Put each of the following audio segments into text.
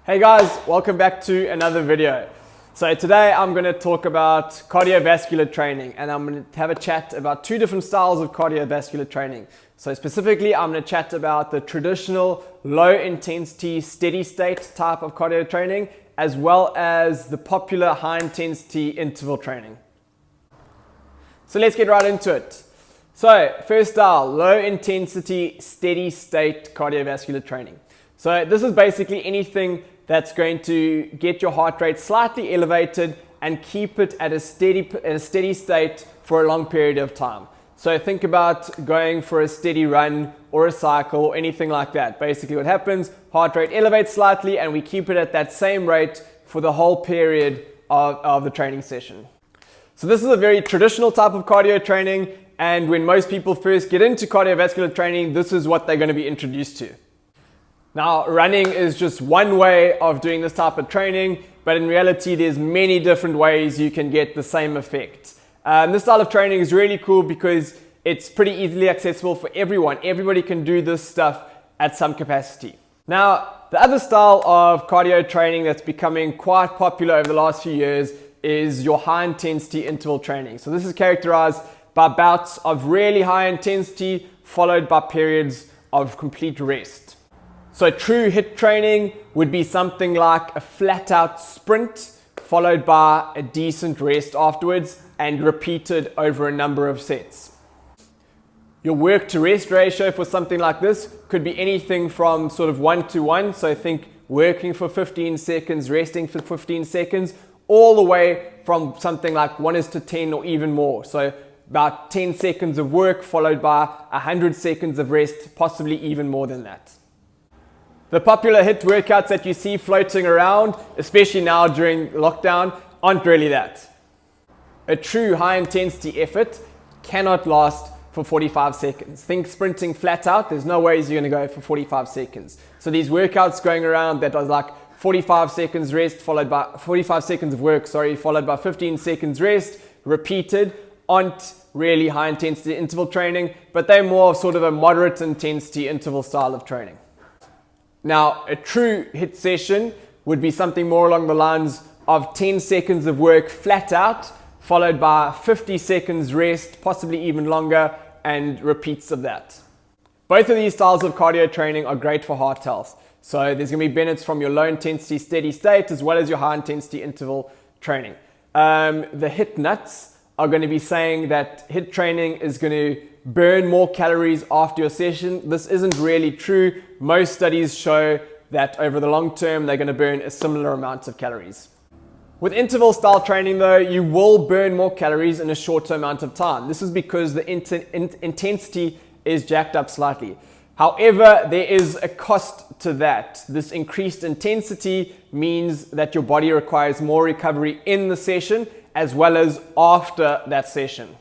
Hey guys, welcome back to another video. So today I'm going to talk about cardiovascular training, and I'm going to have a chat about two different styles of cardiovascular training. So specifically I'm going to chat about the traditional low intensity steady state type of cardio training, as well as the popular high intensity interval training. So let's get right into it. So first style, low intensity steady state cardiovascular training. So this is basically anything that's going to get your heart rate slightly elevated and keep it at a steady state for a long period of time. So think about going for a steady run or a cycle or anything like that. Basically what happens, heart rate elevates slightly and we keep it at that same rate for the whole period of the training session. So this is a very traditional type of cardio training, and when most people first get into cardiovascular training, this is what they're going to be introduced to. Now, running is just one way of doing this type of training, but in reality, there's many different ways you can get the same effect. This style of training is really cool because it's pretty easily accessible for everyone. Everybody can do this stuff at some capacity. Now, the other style of cardio training that's becoming quite popular over the last few years is your high intensity interval training. So this is characterized by bouts of really high intensity followed by periods of complete rest. So true HIIT training would be something like a flat out sprint followed by a decent rest afterwards and repeated over a number of sets. Your work to rest ratio for something like this could be anything from sort of 1:1, so think working for 15 seconds, resting for 15 seconds, all the way from something like 1:10 or even more. So about 10 seconds of work followed by 100 seconds of rest, possibly even more than that. The popular HIIT workouts that you see floating around, especially now during lockdown, aren't really that. A true high intensity effort cannot last for 45 seconds. Think sprinting flat out, there's no ways you're going to go for 45 seconds. So these workouts going around that are like 45 seconds rest followed by 45 seconds of work, followed by 15 seconds rest, repeated, aren't really high intensity interval training, but they're more of sort of a moderate intensity interval style of training. Now, a true HIIT session would be something more along the lines of 10 seconds of work flat out, followed by 50 seconds rest, possibly even longer, and repeats of that. Both of these styles of cardio training are great for heart health. So there's going to be benefits from your low intensity steady state as well as your high intensity interval training. The HIIT nuts are going to be saying that HIIT training is going to burn more calories after your session. This isn't really true. Most studies show that over the long term, they're going to burn a similar amount of calories. With interval style training though, you will burn more calories in a shorter amount of time. This is because the intensity is jacked up slightly. However, there is a cost to that. This increased intensity means that your body requires more recovery in the session as well as after that session.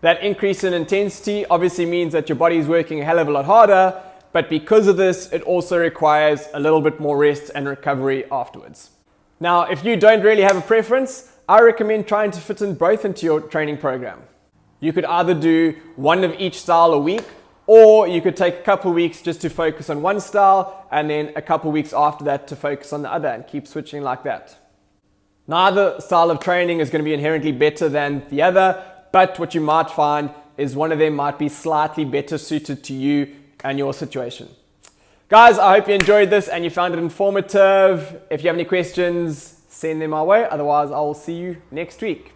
That increase in intensity obviously means that your body is working a hell of a lot harder, but because of this, it also requires a little bit more rest and recovery afterwards. Now, if you don't really have a preference, I recommend trying to fit in both into your training program. You could either do one of each style a week, or you could take a couple weeks just to focus on one style, and then a couple weeks after that to focus on the other, and keep switching like that. Neither style of training is going to be inherently better than the other, but what you might find is one of them might be slightly better suited to you and your situation. Guys, I hope you enjoyed this and you found it informative. If you have any questions, send them my way. Otherwise, I will see you next week.